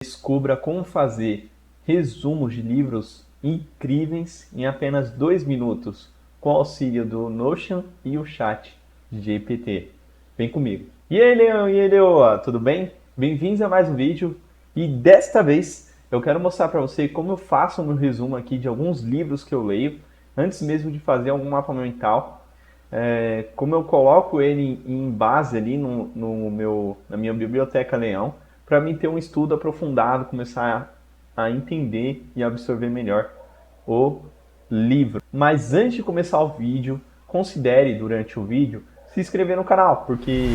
Descubra como fazer resumos de livros incríveis em apenas 2 minutos, com o auxílio do Notion e o Chat GPT. Vem comigo. E aí, Leão, e aí, Leoa, tudo bem? Bem-vindos a mais um vídeo. E desta vez eu quero mostrar para você como eu faço um resumo aqui de alguns livros que eu leio, antes mesmo de fazer algum mapa mental. Como eu coloco ele em base ali na minha biblioteca Leão, para mim ter um estudo aprofundado, começar a entender e absorver melhor o livro. Mas antes de começar o vídeo, considere durante o vídeo se inscrever no canal, porque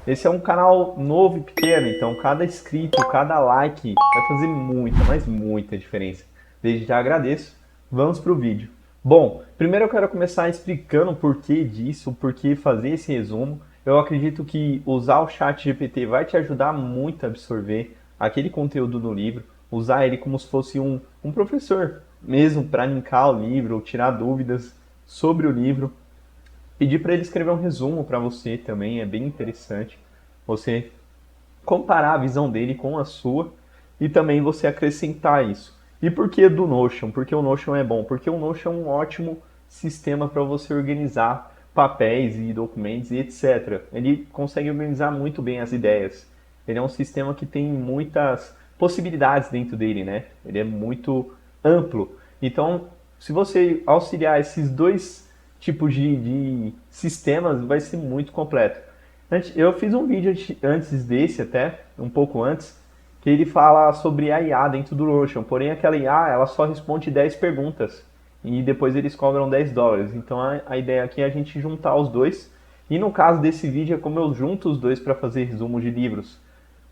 esse é um canal novo e pequeno, então cada inscrito, cada like vai fazer muita, mas muita diferença. Desde já agradeço. Vamos para o vídeo. Bom, primeiro eu quero começar explicando o porquê disso, o porquê fazer esse resumo. Eu acredito que usar o chat GPT vai te ajudar muito a absorver aquele conteúdo do livro, usar ele como se fosse um professor mesmo para linkar o livro ou tirar dúvidas sobre o livro. Pedir para ele escrever um resumo para você também é bem interessante. Você comparar a visão dele com a sua e também você acrescentar isso. E por que do Notion? Porque o Notion é bom? Porque o Notion é um ótimo sistema para você organizar papéis e documentos e etc. Ele consegue organizar muito bem as ideias. Ele é um sistema que tem muitas possibilidades dentro dele, né? Ele é muito amplo. Então, se você auxiliar esses dois tipos de sistemas, vai ser muito completo. Eu fiz um vídeo antes desse até, um pouco antes, que ele fala sobre a IA dentro do Notion. Porém, aquela IA, ela só responde 10 perguntas. E depois eles cobram US$ 10. Então a ideia aqui é a gente juntar os dois. E no caso desse vídeo é como eu junto os dois para fazer resumo de livros.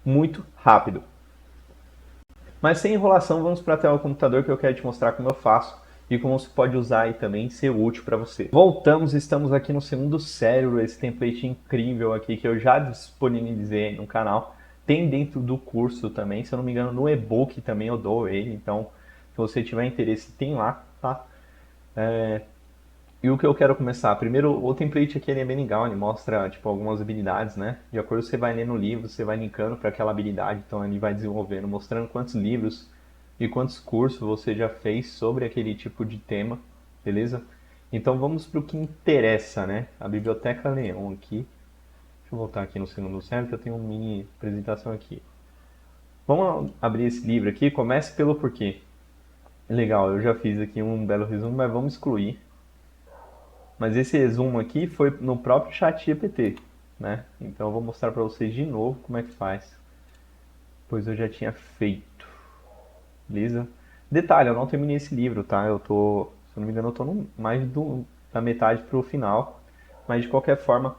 Muito rápido. Mas sem enrolação, vamos para a tela do computador que eu quero te mostrar como eu faço e como você pode usar e também ser útil para você. Voltamos, estamos aqui no segundo cérebro, esse template incrível aqui que eu já disponibilizei no canal. Tem dentro do curso também, se eu não me engano, no e-book também eu dou ele, então se você tiver interesse, tem lá, tá? E o que eu quero começar? Primeiro, o template aqui ele é bem legal, ele mostra tipo, algumas habilidades, né? De acordo com você vai lendo o livro, você vai linkando para aquela habilidade, então ele vai desenvolvendo, mostrando quantos livros e quantos cursos você já fez sobre aquele tipo de tema, beleza? Então vamos para o que interessa, né? A Biblioteca Leão aqui. Deixa eu voltar aqui no segundo cérebro que eu tenho uma mini apresentação aqui. Vamos abrir esse livro aqui, comece pelo porquê. Legal, eu já fiz aqui um belo resumo, mas vamos excluir. Mas esse resumo aqui foi no próprio chat GPT, né? Então eu vou mostrar para vocês de novo como é que faz, pois eu já tinha feito, beleza? Detalhe, eu não terminei esse livro, tá? Eu tô, se eu não me engano, eu tô da metade pro final, mas de qualquer forma,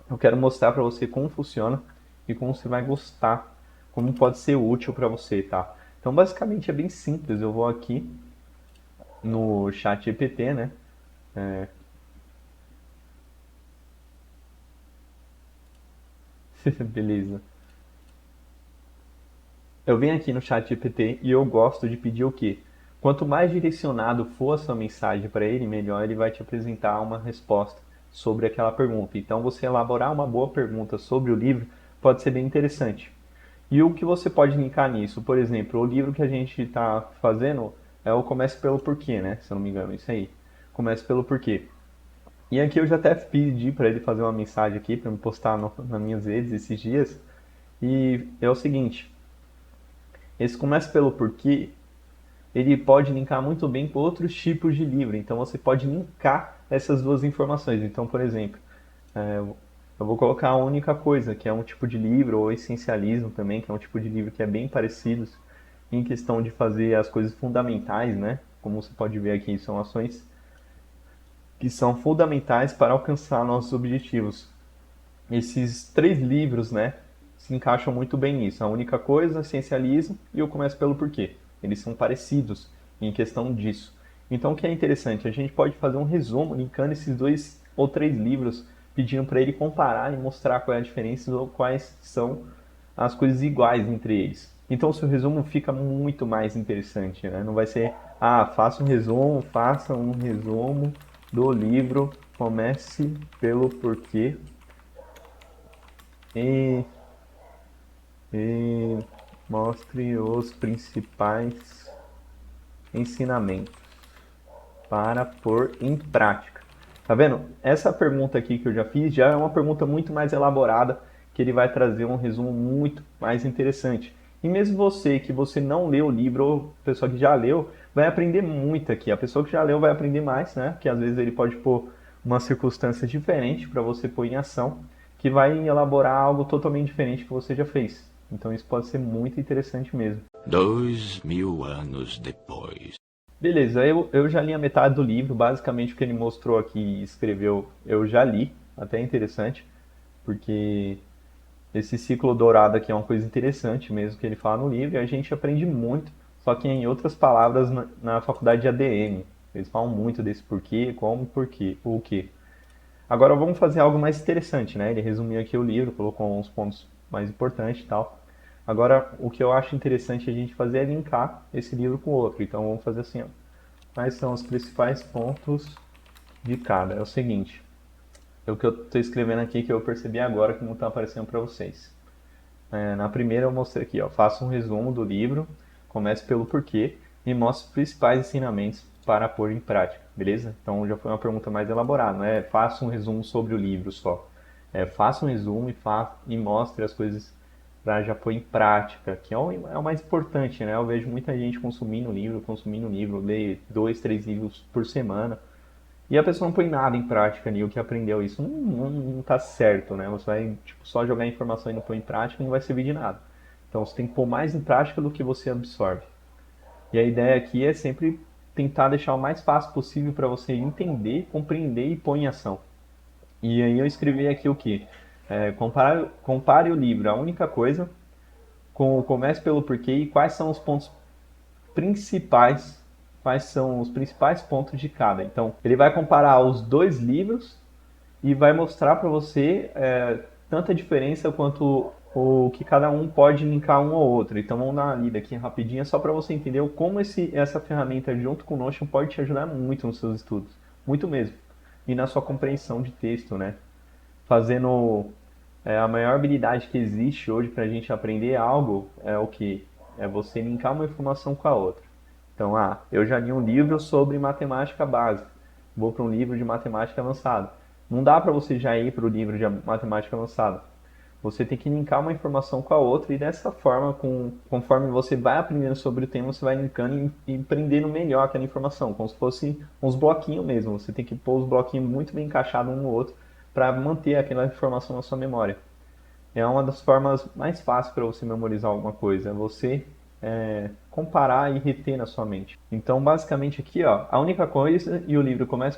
eu quero mostrar para você como funciona e como você vai gostar, como pode ser útil para você, tá? Então basicamente é bem simples, eu vou aqui no chat GPT, né? Beleza. Eu venho aqui no chat GPT e eu gosto de pedir o quê? Quanto mais direcionado for a sua mensagem para ele, melhor ele vai te apresentar uma resposta sobre aquela pergunta. Então, você elaborar uma boa pergunta sobre o livro pode ser bem interessante. E o que você pode linkar nisso? Por exemplo, o livro que a gente está fazendo é o Comece pelo Porquê, né? Se eu não me engano, isso aí. Comece pelo Porquê. E aqui eu já até pedi para ele fazer uma mensagem aqui para me postar nas minhas redes esses dias. E é o seguinte, esse Comece pelo Porquê, ele pode linkar muito bem com outros tipos de livro. Então você pode linkar essas duas informações. Então, por exemplo, eu vou colocar a única coisa, que é um tipo de livro, ou essencialismo também, que é um tipo de livro que é bem parecido em questão de fazer as coisas fundamentais, né? Como você pode ver aqui, são ações que são fundamentais para alcançar nossos objetivos. Esses três livros, né, se encaixam muito bem nisso. A única coisa, essencialismo e eu começo pelo porquê. Eles são parecidos em questão disso. Então, o que é interessante, a gente pode fazer um resumo linkando esses dois ou três livros, pedindo para ele comparar e mostrar qual é a diferença ou quais são as coisas iguais entre eles. Então, o seu resumo fica muito mais interessante, né? Não vai ser, faça um resumo do livro, comece pelo porquê e Mostre os principais ensinamentos para pôr em prática. Tá vendo? Essa pergunta aqui que eu já fiz já é uma pergunta muito mais elaborada, que ele vai trazer um resumo muito mais interessante. E mesmo você que você não leu o livro, ou a pessoa que já leu, vai aprender muito aqui. A pessoa que já leu vai aprender mais, né? Porque às vezes ele pode pôr uma circunstância diferente para você pôr em ação, que vai elaborar algo totalmente diferente que você já fez. Então isso pode ser muito interessante mesmo. 2000 anos depois. Beleza, eu já li a metade do livro, basicamente o que ele mostrou aqui e escreveu eu já li, até interessante, porque esse ciclo dourado aqui é uma coisa interessante mesmo que ele fala no livro e a gente aprende muito, só que em outras palavras na faculdade de ADM. Eles falam muito desse porquê, como, porquê, o quê. Agora vamos fazer algo mais interessante, né? Ele resumiu aqui o livro, colocou uns pontos mais importantes e tal. Agora, o que eu acho interessante a gente fazer é linkar esse livro com o outro. Então vamos fazer assim, ó. Quais são os principais pontos de cada? É o seguinte, é o que eu estou escrevendo aqui que eu percebi agora que não está aparecendo para vocês. Na primeira eu mostrei aqui, ó, faça um resumo do livro, comece pelo porquê e mostre os principais ensinamentos para pôr em prática, beleza? Então já foi uma pergunta mais elaborada, não é faça um resumo sobre o livro só. Faça um resumo e mostre as coisas para já pôr em prática, que é o mais importante, né? Eu vejo muita gente consumindo livro, lê 2, 3 livros por semana, e a pessoa não põe nada em prática ali, o que aprendeu. Isso não tá certo, né? Você vai tipo, só jogar informação e não pôr em prática, não vai servir de nada. Então você tem que pôr mais em prática do que você absorve. E a ideia aqui é sempre tentar deixar o mais fácil possível para você entender, compreender e pôr em ação. E aí eu escrevi aqui o que? Compare o livro, a única coisa, com o comece pelo porquê e quais são os pontos principais, quais são os principais pontos de cada. Então, ele vai comparar os dois livros e vai mostrar para você tanta diferença quanto o que cada um pode linkar um ao outro. Então, vamos dar uma lida aqui rapidinho, só para você entender como essa ferramenta junto com o Notion pode te ajudar muito nos seus estudos, muito mesmo, e na sua compreensão de texto, né? Fazendo a maior habilidade que existe hoje para a gente aprender algo é o que? É você linkar uma informação com a outra. Então, eu já li um livro sobre matemática básica, vou para um livro de matemática avançada. Não dá para você já ir para o livro de matemática avançada. Você tem que linkar uma informação com a outra e dessa forma, conforme você vai aprendendo sobre o tema, você vai linkando e aprendendo melhor aquela informação, como se fosse uns bloquinhos mesmo. Você tem que pôr os bloquinhos muito bem encaixados um no outro para manter aquela informação na sua memória. É uma das formas mais fáceis para você memorizar alguma coisa, é você comparar e reter na sua mente. Então, basicamente aqui, ó, a única coisa, e o livro começa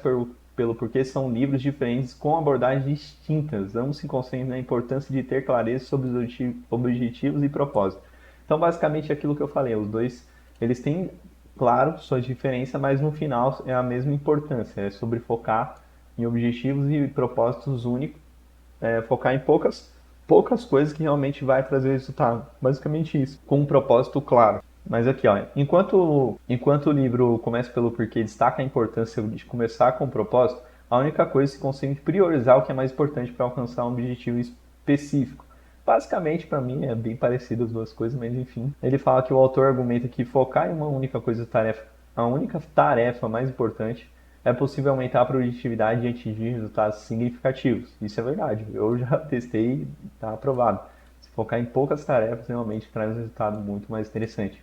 pelo porquê, são livros diferentes com abordagens distintas. Ambos se concentram na importância de ter clareza sobre os objetivos e propósitos. Então, basicamente, é aquilo que eu falei, os dois, eles têm, claro, sua diferença, mas no final é a mesma importância, é sobre focar em objetivos e propósitos únicos, focar em poucas coisas que realmente vai trazer resultado. Basicamente isso, com um propósito claro. Mas aqui, ó, enquanto o livro começa pelo porquê, destaca a importância de começar com o propósito, a única coisa é se consegue priorizar o que é mais importante para alcançar um objetivo específico. Basicamente, para mim, é bem parecido as duas coisas, mas enfim. Ele fala que o autor argumenta que focar em uma única coisa, a única tarefa mais importante, é possível aumentar a produtividade e atingir resultados significativos. Isso é verdade. Eu já testei e está aprovado. Se focar em poucas tarefas, realmente traz um resultado muito mais interessante.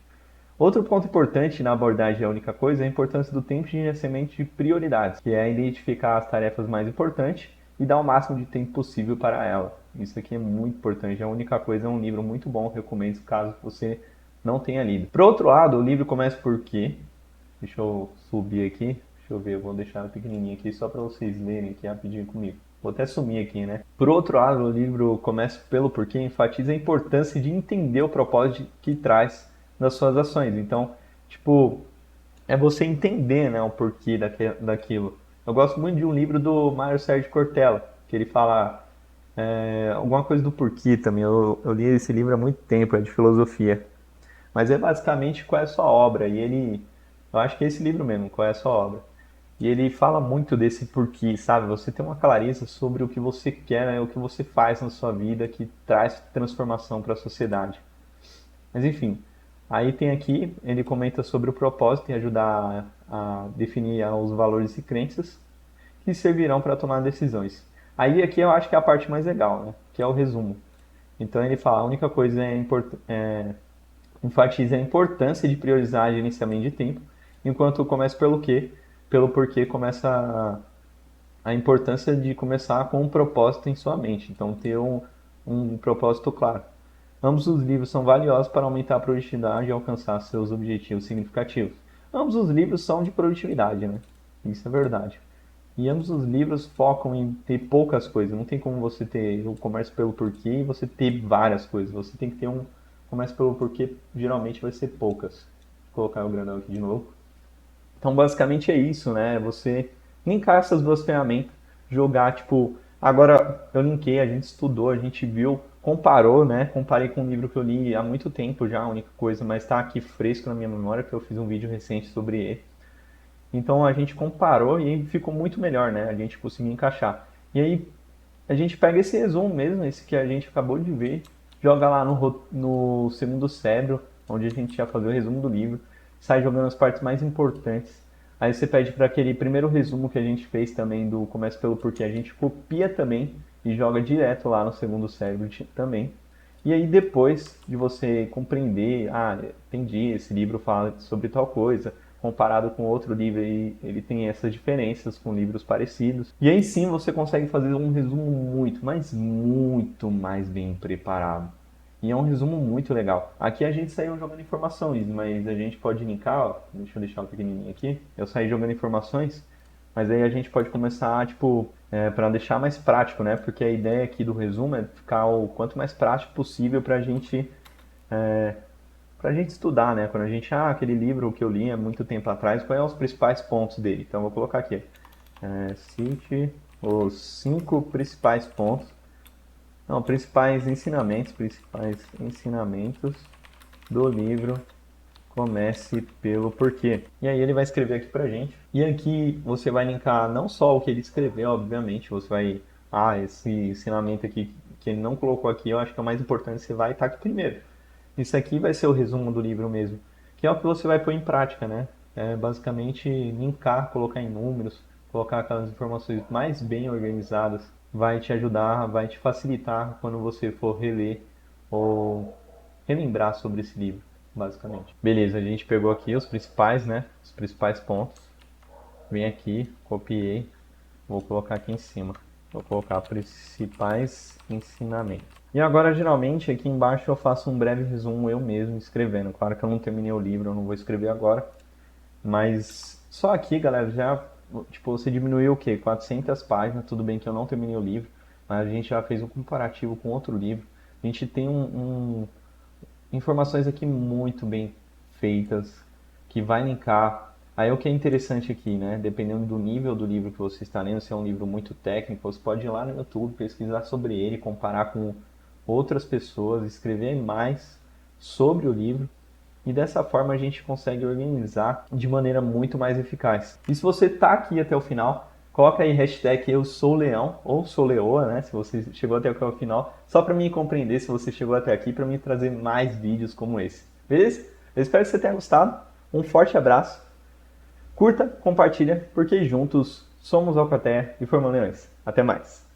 Outro ponto importante na abordagem da única coisa é a importância do tempo de gerenciamento de prioridades, que é identificar as tarefas mais importantes e dar o máximo de tempo possível para ela. Isso aqui é muito importante. A única coisa é um livro muito bom, recomendo caso você não tenha lido. Por outro lado, o livro começa por quê? Deixa eu subir aqui. Deixa eu ver, eu vou deixar pequenininho aqui só para vocês lerem aqui rapidinho comigo. Vou até sumir aqui, né? Por outro lado, o livro começa pelo porquê, enfatiza a importância de entender o propósito que traz das suas ações. Então, tipo, é você entender, né, o porquê daquilo. Eu gosto muito de um livro do Mário Sérgio Cortella, que ele fala alguma coisa do porquê também. Eu li esse livro há muito tempo, é de filosofia. Mas é basicamente qual é a sua obra. Eu acho que é esse livro mesmo, qual é a sua obra. E ele fala muito desse porquê, sabe? Você tem uma clareza sobre o que você quer, né? O que você faz na sua vida que traz transformação para a sociedade. Mas enfim, aí tem aqui, ele comenta sobre o propósito e ajudar a definir os valores e crenças que servirão para tomar decisões. Aí aqui eu acho que é a parte mais legal, né? Que é o resumo. Então ele fala, a única coisa enfatiza a importância de priorizar gerenciamento de tempo, enquanto começa pelo quê? Pelo porquê começa a importância de começar com um propósito em sua mente. Então ter um propósito claro. Ambos os livros são valiosos para aumentar a produtividade e alcançar seus objetivos significativos. Ambos os livros são de produtividade, né? Isso é verdade. E ambos os livros focam em ter poucas coisas. Não tem como você ter o comércio pelo porquê e você ter várias coisas. Você tem que ter um comércio pelo porquê, geralmente vai ser poucas. Vou colocar o grandão aqui de novo. Então, basicamente é isso, né? Você linkar essas duas ferramentas, jogar, tipo, agora eu linkei, a gente estudou, a gente viu, comparou, né? Comparei com um livro que eu li há muito tempo já, a única coisa, mas está aqui fresco na minha memória, que eu fiz um vídeo recente sobre ele. Então a gente comparou e ficou muito melhor, né? A gente conseguiu encaixar. E aí a gente pega esse resumo mesmo, esse que a gente acabou de ver, joga lá no segundo cérebro, onde a gente ia fazer o resumo do livro, sai jogando as partes mais importantes. Aí você pede para aquele primeiro resumo que a gente fez também do Começa pelo Porquê, a gente copia também e joga direto lá no segundo cérebro também. E aí depois de você compreender, entendi, esse livro fala sobre tal coisa, comparado com outro livro, ele tem essas diferenças com livros parecidos. E aí sim você consegue fazer um resumo muito, mas muito mais bem preparado. E é um resumo muito legal. Aqui a gente saiu jogando informações, mas a gente pode linkar, ó, deixa eu deixar o pequenininho aqui. Eu saí jogando informações, mas aí a gente pode começar, tipo, para deixar mais prático, né? Porque a ideia aqui do resumo é ficar o quanto mais prático possível pra gente estudar, né? Quando a gente, aquele livro que eu li há muito tempo atrás, quais são os principais pontos dele? Então, eu vou colocar aqui, cite os 5 principais pontos, não, principais ensinamentos do livro Comece pelo Porquê. E aí ele vai escrever aqui pra gente. E aqui você vai linkar não só o que ele escreveu, obviamente, você vai, esse ensinamento aqui que ele não colocou aqui, eu acho que é o mais importante, você vai estar aqui primeiro. Isso aqui vai ser o resumo do livro mesmo, que é o que você vai pôr em prática, né? É basicamente linkar, colocar em números, colocar aquelas informações mais bem organizadas, vai te ajudar, vai te facilitar quando você for reler ou relembrar sobre esse livro, basicamente. Beleza, a gente pegou aqui os principais, né? Os principais pontos. Vem aqui, copiei, vou colocar aqui em cima. Vou colocar principais ensinamentos. E agora, geralmente, aqui embaixo eu faço um breve resumo eu mesmo escrevendo. Claro que eu não terminei o livro, eu não vou escrever agora. Mas só aqui, galera, já, tipo, você diminuiu o quê? 400 páginas. Tudo bem que eu não terminei o livro, mas a gente já fez um comparativo com outro livro. A gente tem informações aqui muito bem feitas, que vai linkar. Aí o que é interessante aqui, né? Dependendo do nível do livro que você está lendo, se é um livro muito técnico, você pode ir lá no YouTube, pesquisar sobre ele, comparar com outras pessoas, escrever mais sobre o livro. E dessa forma a gente consegue organizar de maneira muito mais eficaz. E se você está aqui até o final, coloca aí hashtag eu sou leão ou sou leoa, né? Se você chegou até o final, só para mim compreender se você chegou até aqui, para mim trazer mais vídeos como esse. Beleza? Eu espero que você tenha gostado. Um forte abraço. Curta, compartilha, porque juntos somos Alcatel e Formando Leões. Até mais.